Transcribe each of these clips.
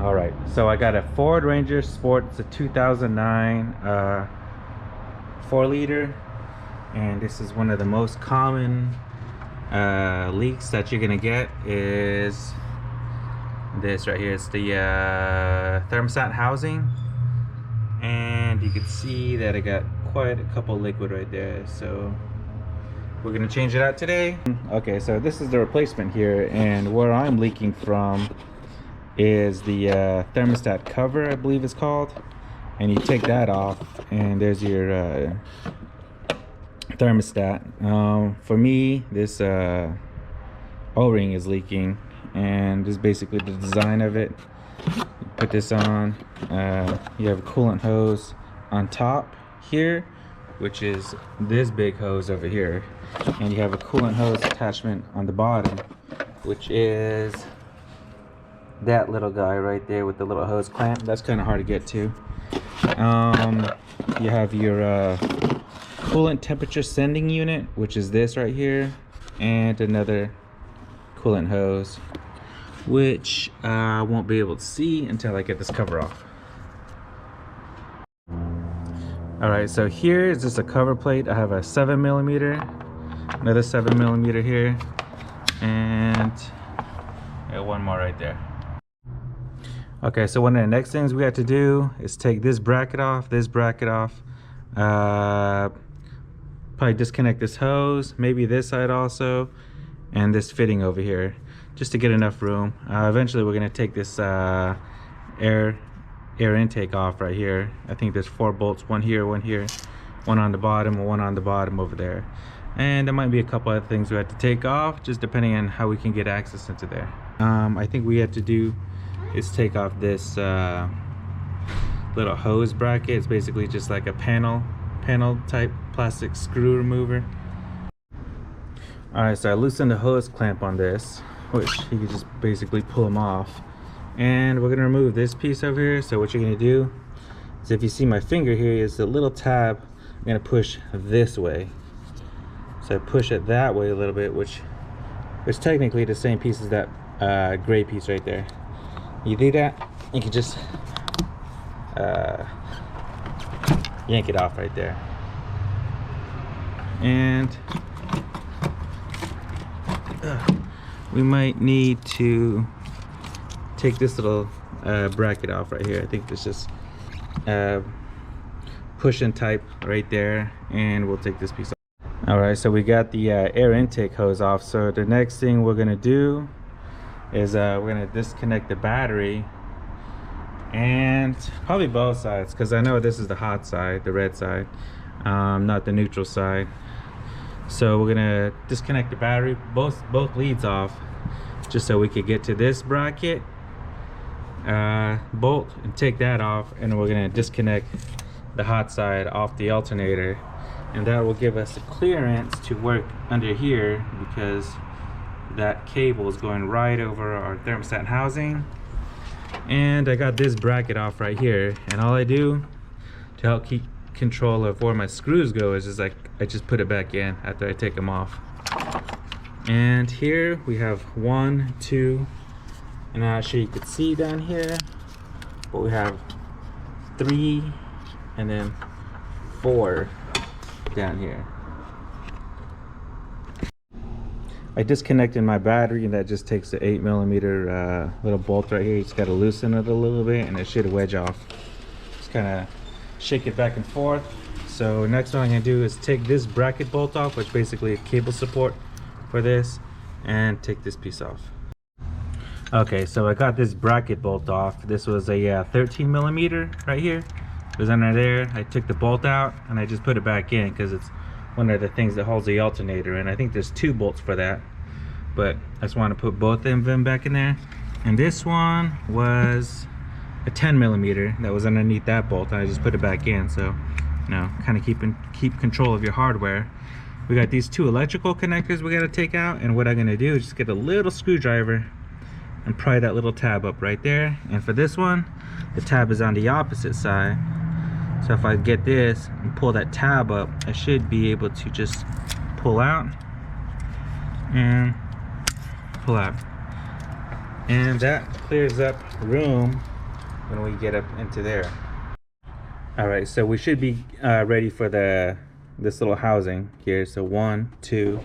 All right, so I got a Ford Ranger Sport. It's a 2009 4-liter, and this is one of the most common leaks that you're gonna get is this right here. It's the thermostat housing, and you can see that I got quite a couple liquid right there, so we're gonna change it out today. Okay, so this is the replacement here, and where I'm leaking from is the thermostat cover, I believe it's called, and you take that off and there's your thermostat. For me, this O-ring is leaking, and this is basically the design of it. You put this on, you have a coolant hose on top here, which is this big hose over here, and you have a coolant hose attachment on the bottom, which is that little guy right there with the little hose clamp. That's kind of hard to get to. You have your coolant temperature sending unit, which is this right here, and another coolant hose, which I won't be able to see until I get this cover off. All right, so here is just a cover plate. I have a 7mm, another 7mm here, and one more right there. Okay, so one of the next things we have to do is take this bracket off, probably disconnect this hose, maybe this side also, and this fitting over here, just to get enough room. Eventually we're gonna take this air intake off right here. I think there's 4 bolts, one here, one on the bottom, and one on the bottom over there. And there might be a couple other things we have to take off, just depending on how we can get access into there. I think we have to do is take off this little hose bracket. It's basically just like a panel type plastic screw remover. All right, so I loosened the hose clamp on this, which you can just basically pull them off, and we're gonna remove this piece over here. So what you're gonna do is, if you see my finger here, is the little tab. I'm gonna push this way, so I push it that way a little bit, which is technically the same piece as that gray piece right there. You do that, you can just yank it off right there. And we might need to take this little bracket off right here. I think this is push and type right there, and we'll take this piece off. All right, so we got the air intake hose off. So the next thing we're gonna do is we're gonna disconnect the battery, and probably both sides, because I know this is the hot side, the red side, not the neutral side. So we're gonna disconnect the battery, both leads off, just so we could get to this bracket bolt and take that off, and we're gonna disconnect the hot side off the alternator, and that will give us a clearance to work under here, because that cable is going right over our thermostat housing. And I got this bracket off right here, and all I do to help keep control of where my screws go is like I just put it back in after I take them off. And here we have 1, 2, and I'm not sure you could see down here, but we have 3 and then 4 down here. I disconnected my battery, and that just takes the 8mm little bolt right here. You just got to loosen it a little bit, and it should wedge off. Just kind of shake it back and forth. So next one I'm going to do is take this bracket bolt off, which basically is cable support for this, and take this piece off. Okay, so I got this bracket bolt off. This was a 13mm right here. It was under there. I took the bolt out, and I just put it back in because it's one of the things that holds the alternator, and I think there's 2 bolts for that, but I just want to put both of them back in there. And this one was a 10mm that was underneath that bolt, and I just put it back in. So, you know, kind of keep control of your hardware. We got these 2 electrical connectors we got to take out, and what I'm going to do is just get a little screwdriver and pry that little tab up right there. And for this one, the tab is on the opposite side. So if I get this and pull that tab up, I should be able to just pull out and pull out. And that clears up room when we get up into there. All right, so we should be ready for this little housing here. So 1, 2,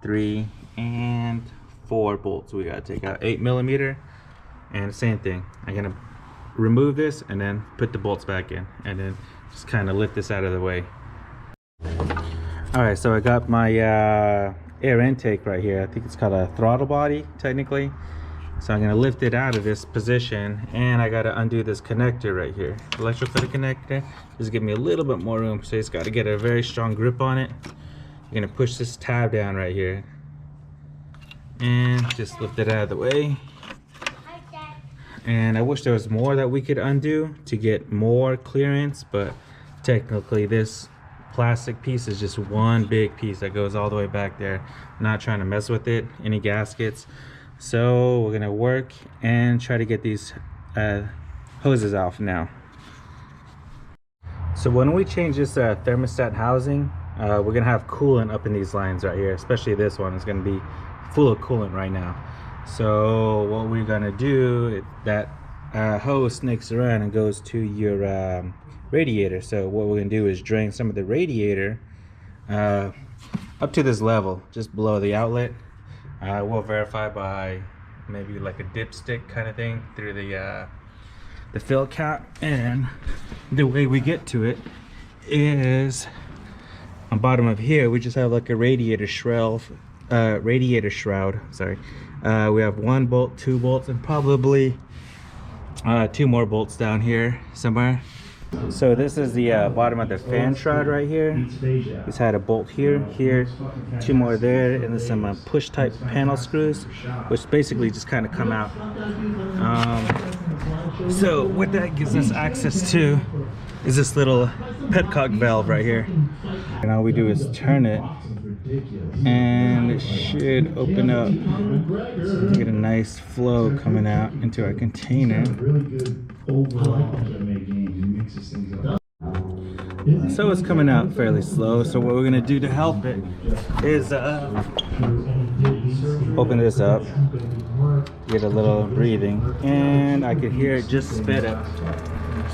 3, and 4 bolts we gotta take out. 8mm, and same thing. I'm gonna remove this and then put the bolts back in, and then just kind of lift this out of the way. All right, so I got my air intake right here. I think it's called a throttle body technically. So I'm gonna lift it out of this position, and I gotta undo this connector right here, electrical connector. Just give me a little bit more room, so it's got to get a very strong grip on it. You're gonna push this tab down right here and just lift it out of the way. And I wish there was more that we could undo to get more clearance, but technically this plastic piece is just one big piece that goes all the way back there. I'm not trying to mess with it, any gaskets. So we're gonna work and try to get these hoses off now. So when we change this thermostat housing, we're gonna have coolant up in these lines right here, especially this one is gonna be full of coolant right now. So what we're gonna do, that hose snakes around and goes to your radiator. So what we're gonna do is drain some of the radiator up to this level, just below the outlet. We'll verify by maybe like a dipstick kind of thing through the fill cap, and the way we get to it is on bottom of here. We just have like a radiator shroud. Sorry, we have 1 bolt, 2 bolts, and probably 2 more bolts down here somewhere. So this is the bottom of the fan shroud right here. It's had a bolt here, 2 more there, and then some push type panel screws, which basically just kind of come out. So what that gives us access to is this little petcock valve right here. And all we do is turn it, and it should open up to get a nice flow coming out into our container. So it's coming out fairly slow. So what we're gonna do to help it is open this up, get a little breathing, and I could hear it just spit up.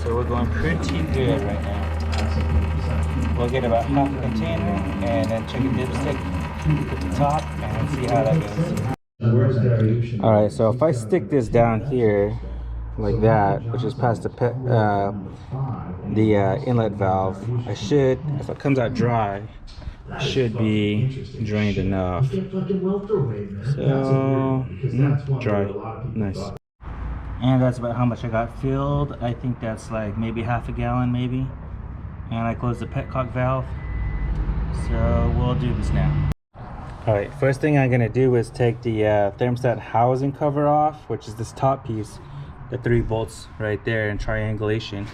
So we're going pretty good right now. We'll get about half a container and then check a dipstick at the top and see how that goes. All right, so if I stick this down here like that, which is past the inlet valve, I should, if it comes out dry, should be drained enough. So dry, nice. And that's about how much I got filled. I think that's like maybe half a gallon, maybe. And I closed the petcock valve. So we'll do this now. All right, first thing I'm gonna do is take the thermostat housing cover off, which is this top piece, the 3 bolts right there in triangulation.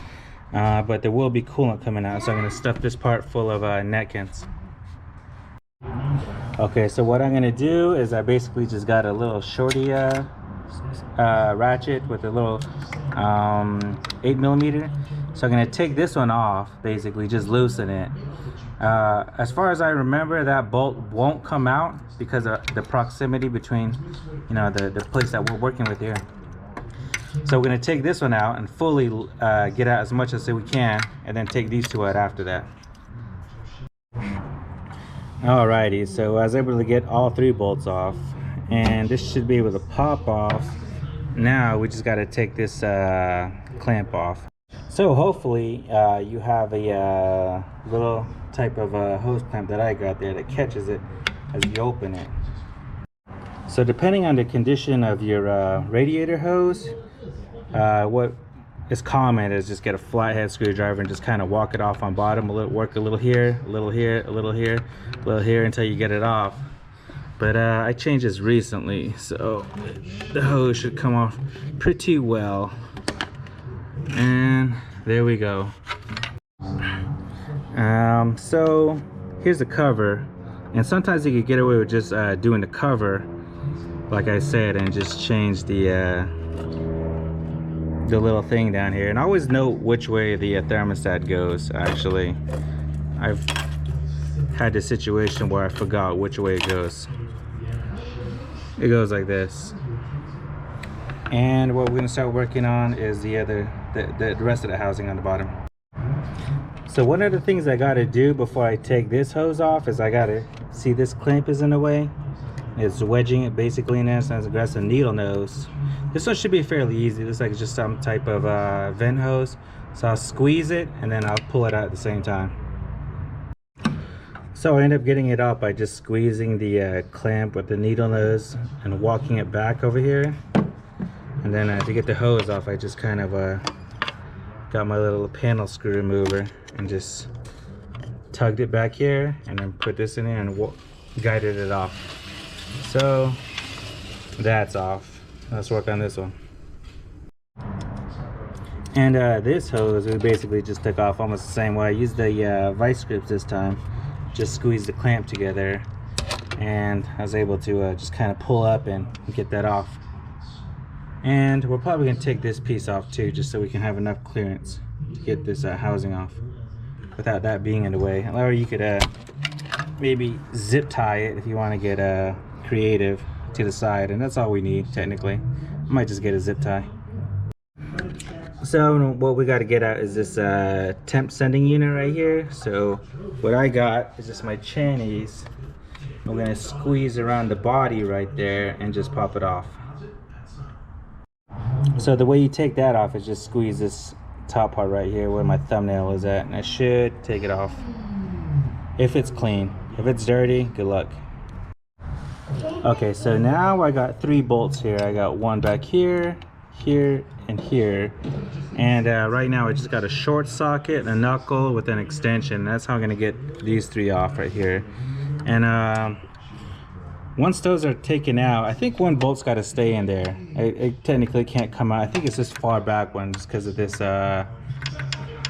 But there will be coolant coming out, so I'm gonna stuff this part full of netkins. Okay, so what I'm gonna do is I basically just got a little shorty ratchet with a little 8mm. So I'm gonna take this one off, basically just loosen it. As far as I remember, that bolt won't come out because of the proximity between, you know, the place that we're working with here. So we're gonna take this one out and fully get out as much as we can, and then take these 2 out after that. Alrighty, so I was able to get all 3 bolts off, and this should be able to pop off. Now we just got to take this clamp off. So hopefully you have a little type of hose clamp that I got there that catches it as you open it. So depending on the condition of your radiator hose, what is common is just get a flathead screwdriver and just kind of walk it off on bottom, work a little here, a little here, a little here, a little here until you get it off. But I changed this recently, so the hose should come off pretty well. And there we go. So here's the cover, and sometimes you could get away with just doing the cover, like I said, and just change the little thing down here. And always note which way the thermostat goes. Actually, I've had this situation where I forgot which way it goes. It goes like this. And what we're gonna start working on is the rest of the housing on the bottom. So one of the things I gotta do before I take this hose off is I gotta see this clamp is in the way. It's wedging it basically in there, so that's a needle nose. This one should be fairly easy. Looks like it's just some type of vent hose. So I'll squeeze it and then I'll pull it out at the same time. So I end up getting it out by just squeezing the clamp with the needle nose and walking it back over here. And then to get the hose off, I just kind of got my little panel screw remover and just tugged it back here and then put this in there and guided it off. So that's off. Let's work on this one. And this hose we basically just took off almost the same way. I used the vice grips this time. Just squeezed the clamp together and I was able to just kind of pull up and get that off. And we're probably going to take this piece off too, just so we can have enough clearance to get this housing off without that being in the way. Or you could maybe zip tie it if you want to get creative to the side, and that's all we need technically. I might just get a zip tie. So what we got to get out is this temp sending unit right here. So what I got is just my channies. We're going to squeeze around the body right there and just pop it off. So the way you take that off is just squeeze this top part right here where my thumbnail is at, and I should take it off if it's clean. If it's dirty, good luck. Okay, so now I got 3 bolts here. I got one back here, here, and here. And right now I just got a short socket, a knuckle with an extension. That's how I'm gonna get these 3 off right here. And once those are taken out, I think one bolt's got to stay in there. It technically can't come out. I think it's this far back one just because of this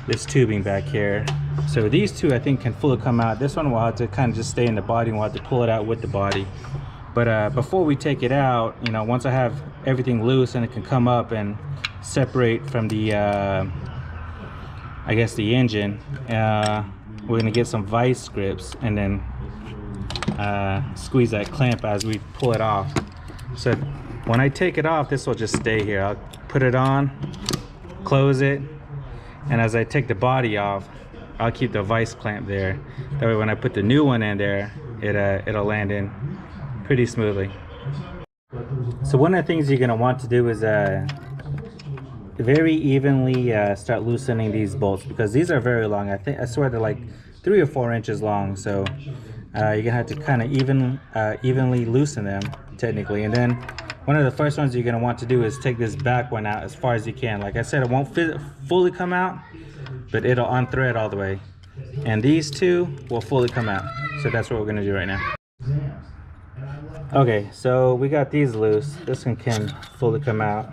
this tubing back here. So these 2 I think can fully come out. This one will have to kind of just stay in the body, and we'll have to pull it out with the body. But before we take it out, you know, once I have everything loose and it can come up and separate from the I guess the engine, we're gonna get some vice grips and then squeeze that clamp as we pull it off. So when I take it off, this will just stay here. I'll put it on, close it, and as I take the body off, I'll keep the vice clamp there. That way when I put the new one in there, it'll land in pretty smoothly. So one of the things you're going to want to do is very evenly start loosening these bolts, because these are very long. I swear they're like 3 or 4 inches long. So you're gonna have to kind of evenly loosen them technically. And then one of the first ones you're gonna want to do is take this back one out as far as you can. Like I said, it won't fully come out, but it'll unthread all the way. And these 2 will fully come out. So that's what we're gonna do right now. Okay, so we got these loose. This one can fully come out.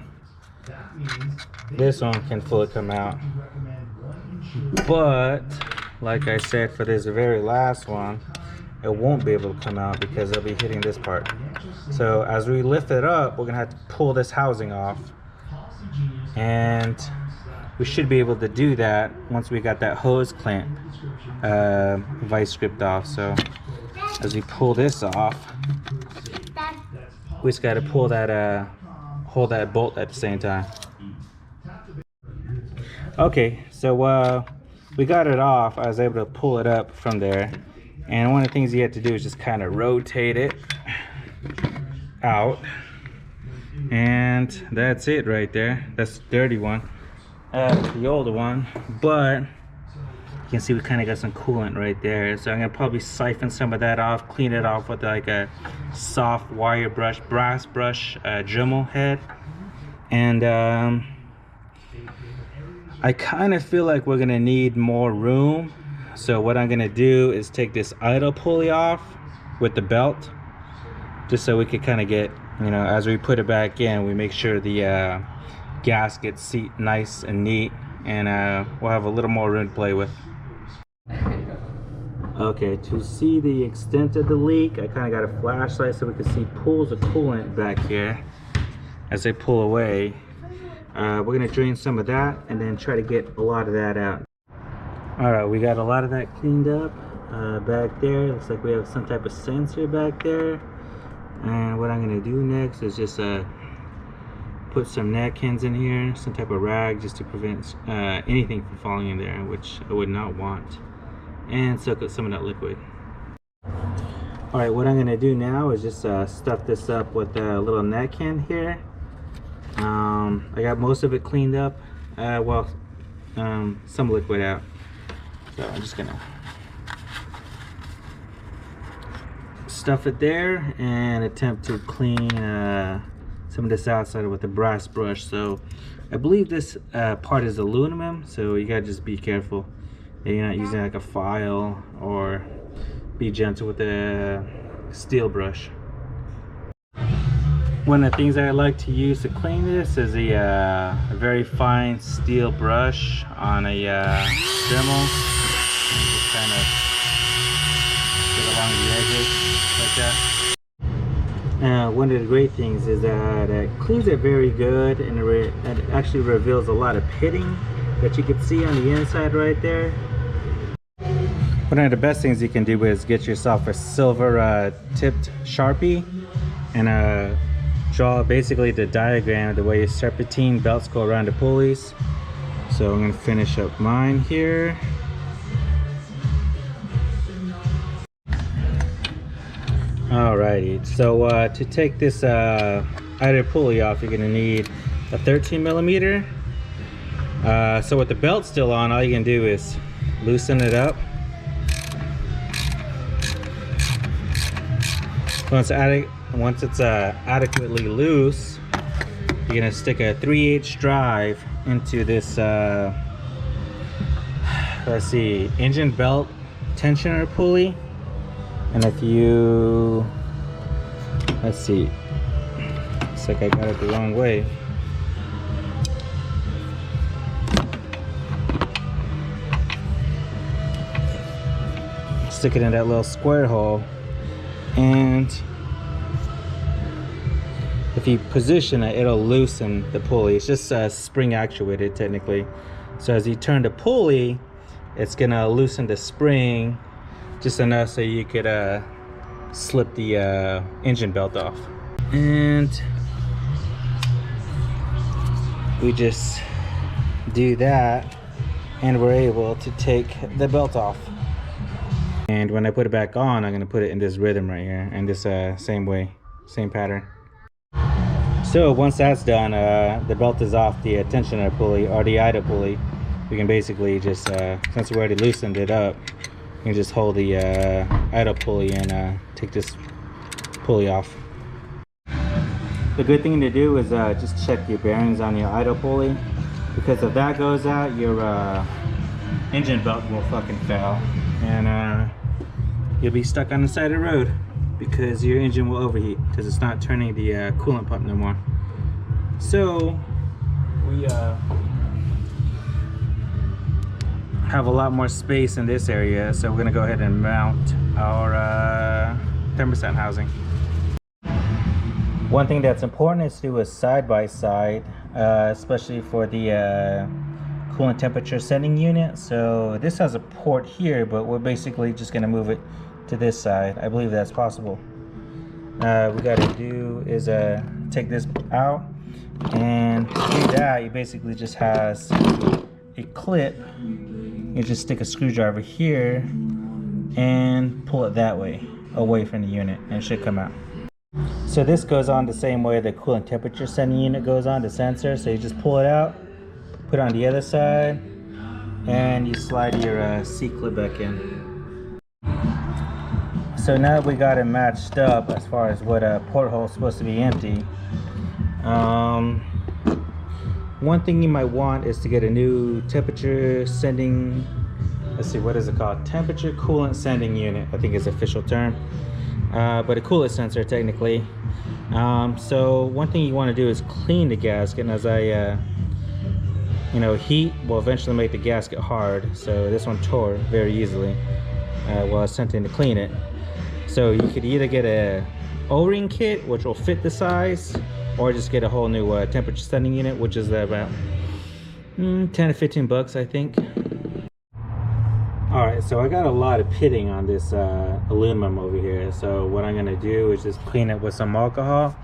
This one can fully come out. But like I said, for this very last one, it won't be able to come out because it'll be hitting this part. So as we lift it up, we're gonna have to pull this housing off, and we should be able to do that once we got that hose clamp vice gripped off. So as we pull this off, we just got to pull that hold that bolt at the same time. Okay, so we got it off. I was able to pull it up from there, and one of the things you have to do is just kind of rotate it out, and that's it right there. That's the dirty one, the older one. But you can see we kind of got some coolant right there, so I'm gonna probably siphon some of that off, clean it off with like a soft wire brush, brass brush, Dremel head. And I kind of feel like we're gonna need more room. So what I'm gonna do is take this idle pulley off with the belt, just so we could kind of get, you know, as we put it back in, we make sure the gaskets seat nice and neat, and we'll have a little more room to play with. Okay, to see the extent of the leak, I kind of got a flashlight so we can see pools of coolant back here. As they pull away, we're gonna drain some of that and then try to get a lot of that out. All right, we got a lot of that cleaned up back there. Looks like we have some type of sensor back there. And what I'm gonna do next is just put some napkins in here, some type of rag, just to prevent anything from falling in there, which I would not want, and soak up some of that liquid. All right, what I'm gonna do now is just stuff this up with a little napkin here. I got most of it cleaned up, some liquid out, so I'm just gonna stuff it there and attempt to clean some of this outside with a brass brush. So I believe this part is aluminum, so you gotta just be careful that you're not using like a file, or be gentle with a steel brush. One of the things I like to use to clean this is a very fine steel brush on a thermal. Just kind of get along the edges like that. One of the great things is that it cleans it very good, and it actually reveals a lot of pitting that you can see on the inside right there. One of the best things you can do is get yourself a silver tipped Sharpie and draw basically the diagram of the way serpentine belts go around the pulleys. So I'm going to finish up mine here. Alrighty, so to take this outer pulley off, you're going to need a 13mm. So with the belt still on, all you can do is loosen it up. Once it's adequately loose, you're gonna stick a 3/8 drive into this let's see, engine belt tensioner pulley. And if you, let's see, looks like I got it the wrong way. Stick it in that little square hole, and if you position it, it'll loosen the pulley. It's just spring actuated technically. So as you turn the pulley, it's gonna loosen the spring just enough so you could slip the engine belt off. And we just do that, and we're able to take the belt off. And when I put it back on, I'm gonna put it in this rhythm right here, and this same way, same pattern. So once that's done, the belt is off the tensioner pulley, or the idle pulley. We can basically just, since we already loosened it up, you can just hold the idle pulley and take this pulley off. The good thing to do is just check your bearings on your idle pulley, because if that goes out, your engine belt will fucking fail, and you'll be stuck on the side of the road because your engine will overheat because it's not turning the coolant pump no more. So we have a lot more space in this area, so we're gonna go ahead and mount our thermostat housing. One thing that's important is to do a side by side, especially for the coolant temperature setting unit. So this has a port here, but we're basically just gonna move it to this side. I believe that's possible. What we gotta do is take this out, and to do that, you basically just has a clip. You just stick a screwdriver here and pull it that way, away from the unit, and it should come out. So this goes on the same way the coolant temperature setting unit goes on, the sensor. So you just pull it out, put it on the other side, and you slide your C-clip back in. So now that we got it matched up as far as what a porthole is supposed to be empty, one thing you might want is to get a new temperature sending, let's see, what is it called? Temperature coolant sending unit, I think is the official term. But a coolant sensor technically. So one thing you want to do is clean the gasket, and as heat will eventually make the gasket hard. So this one tore very easily while I was attempting to clean it. So you could either get a O-ring kit, which will fit the size, or just get a whole new temperature setting unit, which is about 10 to 15 bucks, I think. Alright, so I got a lot of pitting on this aluminum over here. So what I'm gonna do is just clean it with some alcohol.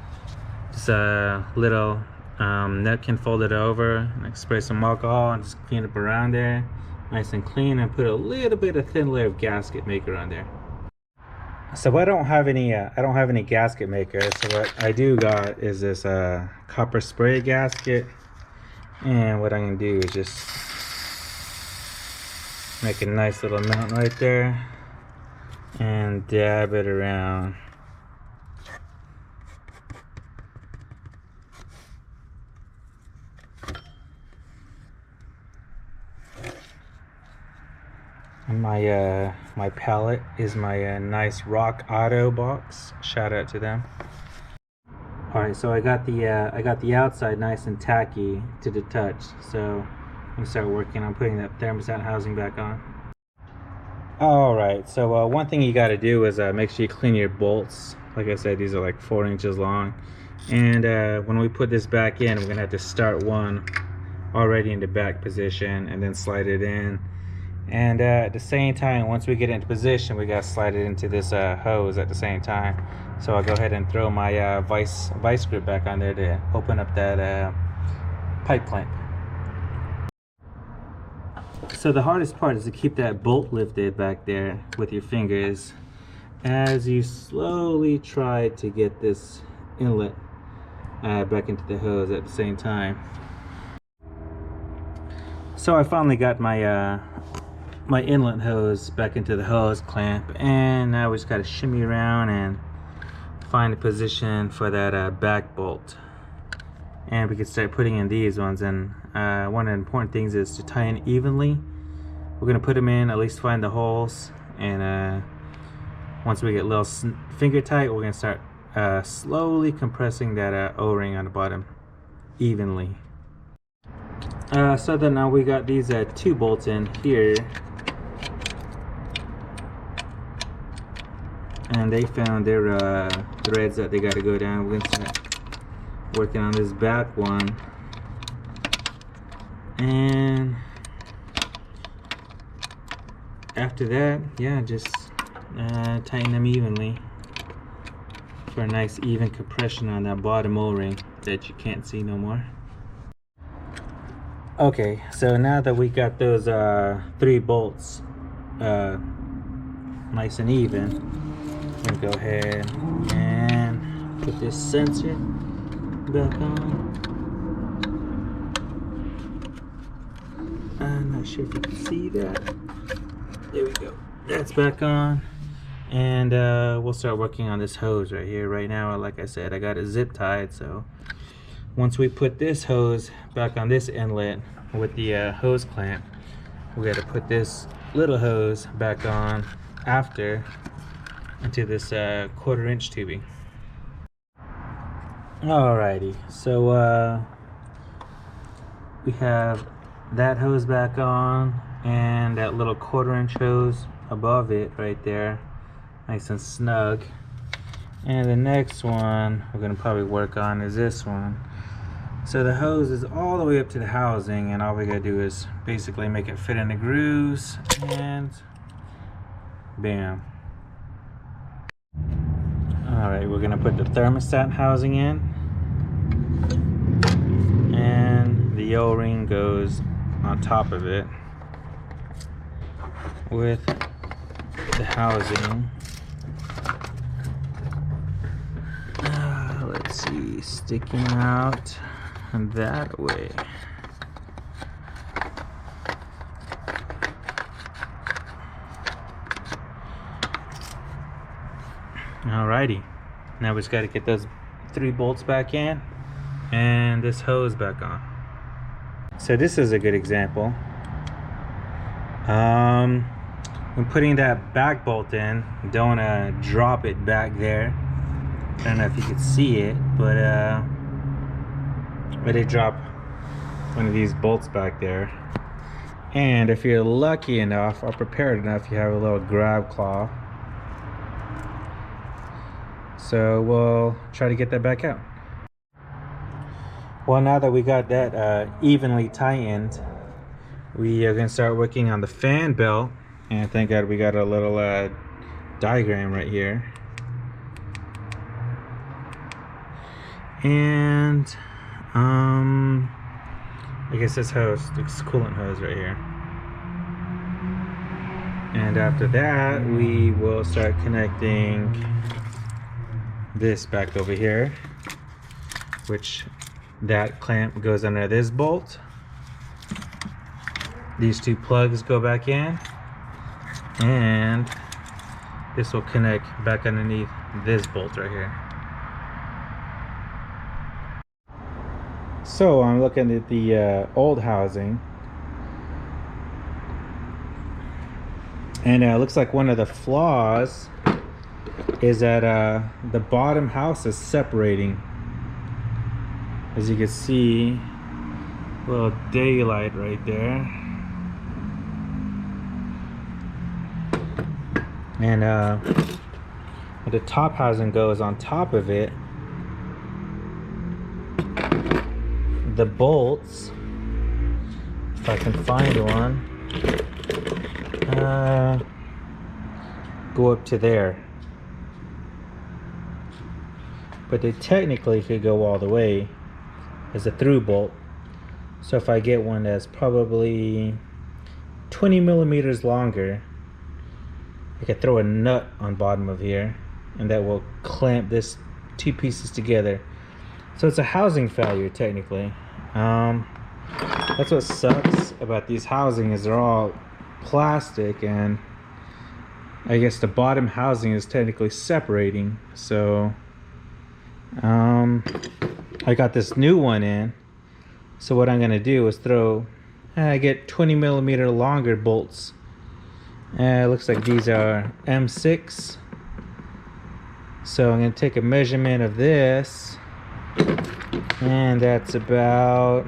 Just a little napkin, fold it over, and spray some alcohol and just clean up around there, nice and clean, and put a little bit of thin layer of gasket maker on there. So I don't have any gasket maker. So what I do got is this copper spray gasket, and what I'm gonna do is just make a nice little mount right there and dab it around. My palette is my nice Rock Auto box. Shout out to them. All right, so I got the outside nice and tacky to the touch. So I'm gonna start working on putting that thermostat housing back on. All right, so one thing you got to do is make sure you clean your bolts. Like I said, these are like 4 inches long, and when we put this back in, we're gonna have to start one already in the back position and then slide it in. And at the same time, once we get into position, we got to slide it into this hose at the same time. So I'll go ahead and throw my vice grip back on there to open up that pipe clamp. So the hardest part is to keep that bolt lifted back there with your fingers as you slowly try to get this inlet back into the hose at the same time. So I finally got my my inlet hose back into the hose clamp, and now we just got to shimmy around and find a position for that back bolt, and we can start putting in these ones. And one of the important things is to tie in evenly. We're gonna put them in, at least find the holes, and once we get a little finger tight, we're gonna start slowly compressing that O-ring on the bottom evenly. So then now we got these 2 bolts in here, and they found their threads that they got to go down. We're gonna start working on this back one, and after that, yeah, just tighten them evenly for a nice even compression on that bottom O-ring that you can't see no more. Okay, so now that we got those 3 bolts nice and even, I'm gonna go ahead and put this sensor back on. I'm not sure if you can see that. There we go. That's back on, and we'll start working on this hose right here. Right now, like I said, I got it zip tied, so once we put this hose back on this inlet with the hose clamp, we got to put this little hose back on after into this 1/4 inch tubing. Alrighty, so we have that hose back on and that little 1/4 inch hose above it right there, nice and snug. And the next one we're gonna probably work on is this one. So the hose is all the way up to the housing, and all we gotta do is basically make it fit in the grooves, and bam. Alright, we're gonna put the thermostat housing in, and the O-ring goes on top of it with the housing. Let's see, sticking out that way. Alrighty, now we just got to get those 3 bolts back in and this hose back on. So this is a good example. When putting that back bolt in, don't drop it back there. I don't know if you can see it, but they drop one of these bolts back there. And if you're lucky enough or prepared enough, you have a little grab claw. So we'll try to get that back out. Well, now that we got that evenly tightened, we are gonna start working on the fan belt. And thank God we got a little diagram right here. And I guess this hose, this coolant hose right here. And after that, we will start connecting this back over here, which that clamp goes under this bolt. These two plugs go back in, and this will connect back underneath this bolt right here. So I'm looking at the old housing, and it looks like one of the flaws is that the bottom house is separating. As you can see, a little daylight right there. And the top housing goes on top of it. The bolts, if I can find one, go up to there. But they technically could go all the way as a through bolt. So if I get one that's probably 20 millimeters longer, I could throw a nut on bottom of here, and that will clamp this two pieces together. So it's a housing failure technically. That's what sucks about these housing, is they're all plastic, and I guess the bottom housing is technically separating. So I got this new one in. So what I'm gonna do is throw, I get 20 millimeter longer bolts. It looks like these are M6. So I'm gonna take a measurement of this, and that's about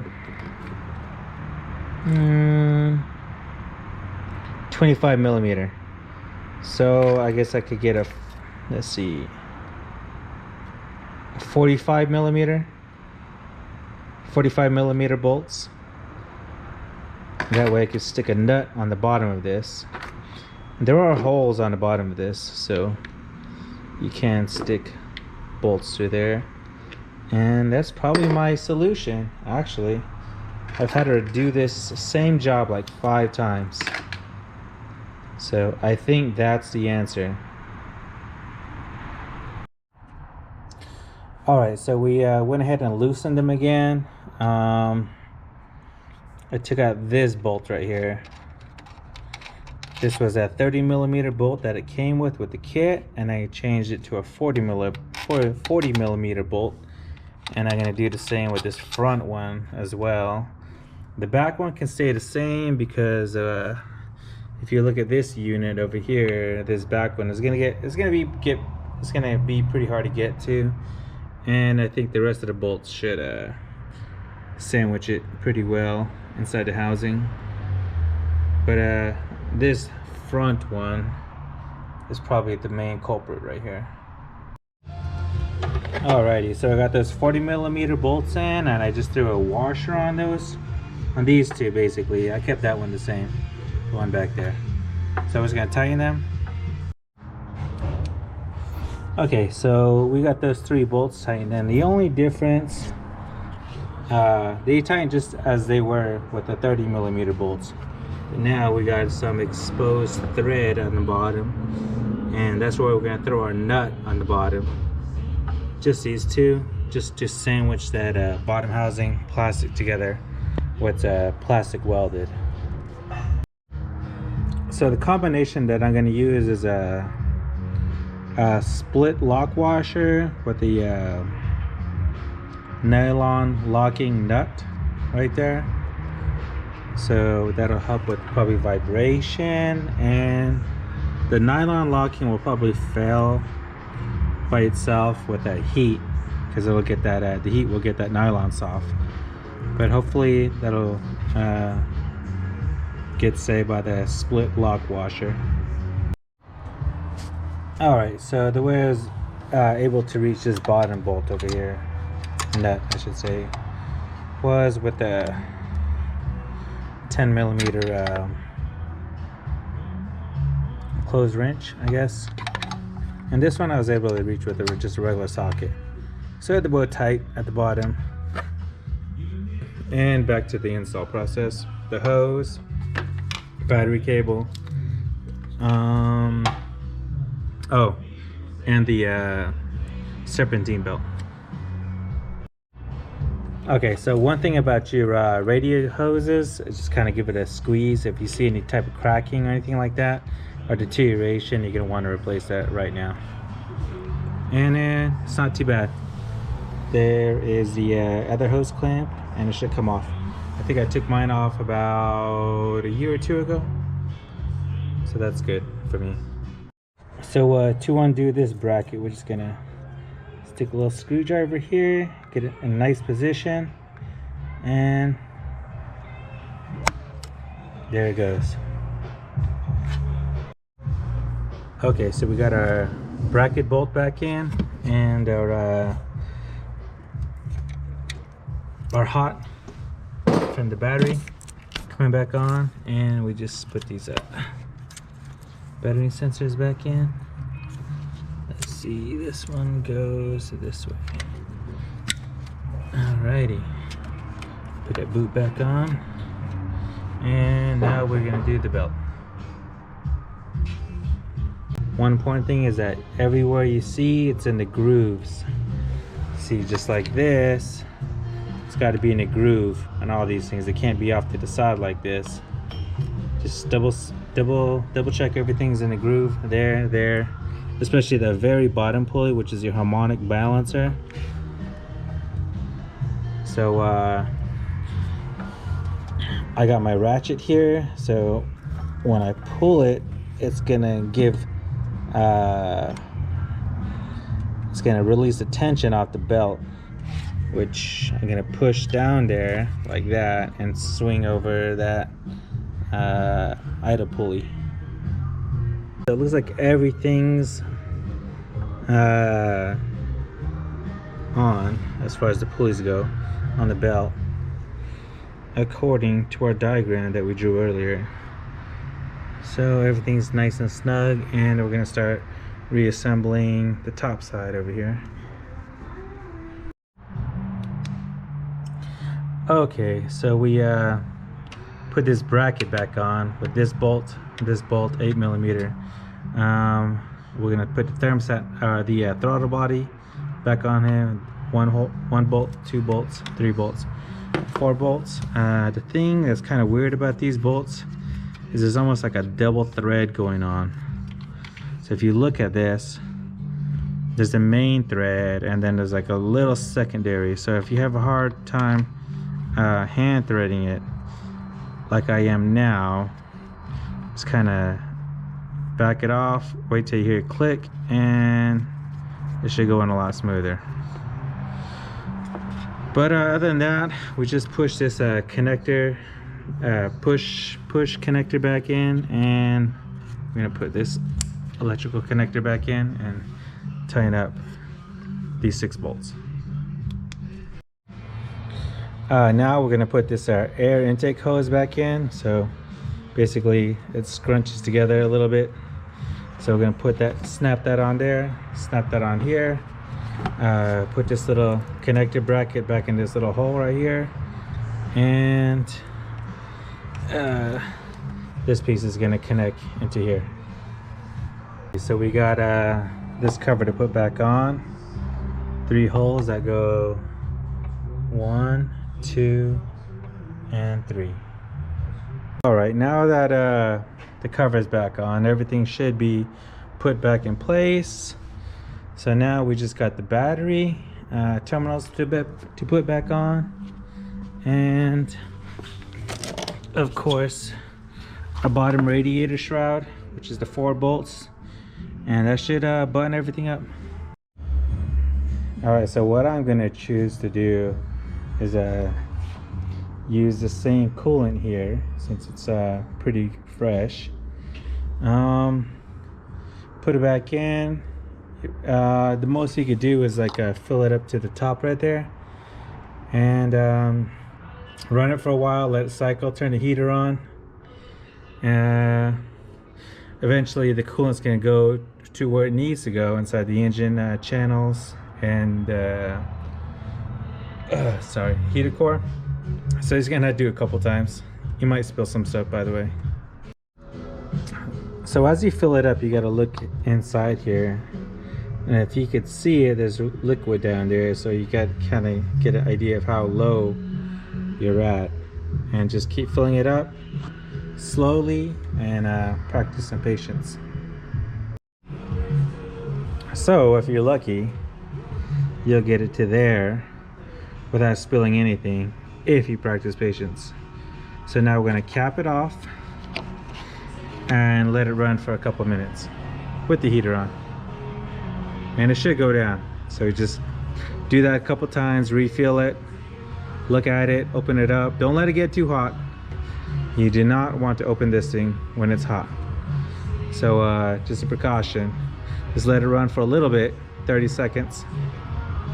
25 millimeter. So I guess I could get a, let's see, 45 millimeter bolts. That way I could stick a nut on the bottom of this. There are holes on the bottom of this, so you can stick bolts through there. And that's probably my solution. Actually, I've had her do this same job like 5 times. So I think that's the answer. Alright, so we went ahead and loosened them again. I took out this bolt right here. This was a 30 millimeter bolt that it came with the kit, and I changed it to a 40 millimeter bolt. And I'm gonna do the same with this front one as well. The back one can stay the same because if you look at this unit over here, this back one is gonna be pretty hard to get to, and I think the rest of the bolts should sandwich it pretty well inside the housing. But this front one is probably the main culprit right here. Alrighty, so I got those 40 millimeter bolts in, and I just threw a washer on those, on these two basically. I kept that one the same, the one back there. So I was gonna tighten them. Okay, so we got those 3 bolts tightened, and the only difference, they tightened just as they were with the 30 millimeter bolts. But now we got some exposed thread on the bottom, and that's where we're gonna throw our nut on the bottom. Just these two, just to sandwich that bottom housing plastic together with plastic welded. So the combination that I'm going to use is a split lock washer with the nylon locking nut right there. So that'll help with probably vibration, and the nylon locking will probably fail by itself with that heat, because it'll get that the heat will get that nylon soft. But hopefully that'll get saved by the split lock washer. Alright, so the way I was able to reach this bottom bolt over here, nut I should say, was with the 10 millimeter closed wrench, I guess. And this one I was able to reach with just a regular socket. So I had the bolt tight at the bottom, And back to the install process. The hose, battery cable, oh, and the serpentine belt. Okay, so one thing about your radiator hoses is just kind of give it a squeeze. If you see any type of cracking or anything like that, or deterioration, you're gonna want to replace that right now. And then it's not too bad. There is the other hose clamp, and it should come off. I think I took mine off about a year or two ago, so that's good for me. So to undo this bracket, we're just gonna stick a little screwdriver here, get it in a nice position, and there it goes. Okay, so we got our bracket bolt back in, and our hot from the battery coming back on, and we just put these battery sensors back in. Let's see, this one goes this way. Alrighty, put that boot back on, and now we're gonna do the belt. One important thing is that everywhere you see, it's in the grooves. See, just like this, it's got to be in a groove on all these things. It can't be off to the side like this. Just double check everything's in the groove. There, especially the very bottom pulley, which is your harmonic balancer. So I got my ratchet here, so when I pull it, it's gonna give it's gonna release the tension off the belt, which I'm gonna push down there like that and swing over that idle pulley. So it looks like everything's on as far as the pulleys go on the belt, according to our diagram that we drew earlier. So everything's nice and snug, and we're gonna start reassembling the top side over here. Okay, so we put this bracket back on with this bolt 8mm. We're gonna put the thermostat, the throttle body back on here. One bolt, 2 bolts, 3 bolts, 4 bolts. The thing that's kind of weird about these bolts is there's almost like a double thread going on. So if you look at this, there's the main thread, and then there's like a little secondary. So if you have a hard time hand threading it like I am now, just kind of back it off, wait till you hear it click, and it should go in a lot smoother. But other than that, we just push this connector, push connector back in, and we're gonna put this electrical connector back in and tighten up these 6 bolts. Now we're gonna put this air intake hose back in. So basically it scrunches together a little bit. So we're gonna snap that on there, snap that on here, put this little connector bracket back in this little hole right here, and this piece is gonna connect into here. So we got this cover to put back on. 3 holes that go 1, 2, and 3. All right, now that the cover is back on, everything should be put back in place. So now we just got the battery terminals to put back on, and of course a bottom radiator shroud, which is the 4 bolts, and that should button everything up. All right, so what I'm gonna choose to do is use the same coolant here, since it's pretty fresh. Put it back in. The most you could do is like fill it up to the top right there, and run it for a while, let it cycle, turn the heater on. Eventually the coolant's gonna go to where it needs to go, inside the engine channels and heater core. So he's gonna do it a couple times. You might spill some stuff, by the way. So as you fill it up, you gotta look inside here. And if you could see it, there's liquid down there, so you got kind of get an idea of how low you're at. And just keep filling it up slowly and practice some patience. So if you're lucky, you'll get it to there without spilling anything if you practice patience. So now we're going to cap it off and let it run for a couple minutes with the heater on, and it should go down. So just do that a couple times, refill it, look at it, open it up. Don't let it get too hot. You do not want to open this thing when it's hot. So just a precaution, just let it run for a little bit. 30 seconds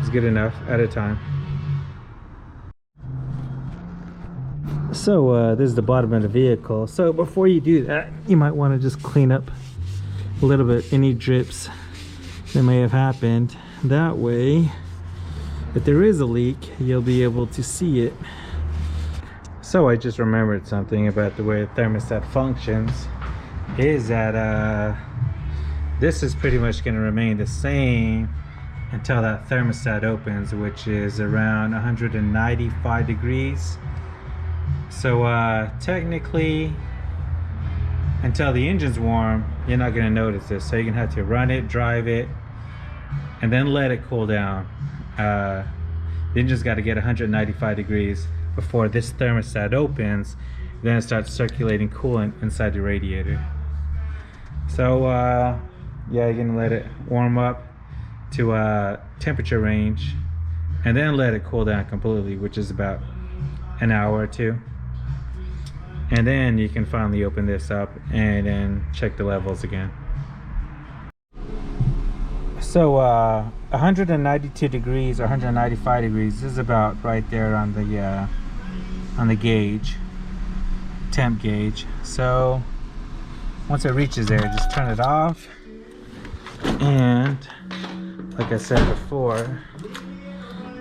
is good enough at a time. So this is the bottom of the vehicle. So before you do that, you might want to just clean up a little bit any drips that may have happened. That way, if there is a leak, you'll be able to see it. So I just remembered something about the way a thermostat functions, is that this is pretty much going to remain the same until that thermostat opens, which is around 195 degrees. So technically, until the engine's warm, you're not going to notice this. So you're going to have to run it, drive it, and then let it cool down. The engine's got to get 195 degrees before this thermostat opens. Then it starts circulating coolant inside the radiator. So yeah, you're going to let it warm up to a temperature range and then let it cool down completely, which is about an hour or two. And then you can finally open this up and then check the levels again. So 192 degrees or 195 degrees is about right there on the gauge, temp gauge. So once it reaches there, just turn it off. And like I said before,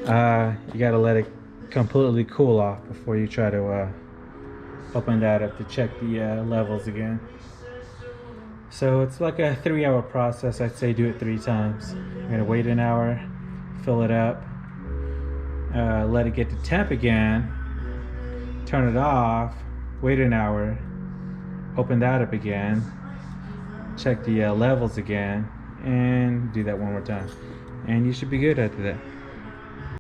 you gotta let it completely cool off before you try to open that up to check the levels again. So it's like a 3-hour process. I'd say do it 3 times. You're gonna wait an hour, fill it up, let it get to temp again, turn it off, wait an hour, open that up again, check the levels again, and do that one more time, and you should be good after that.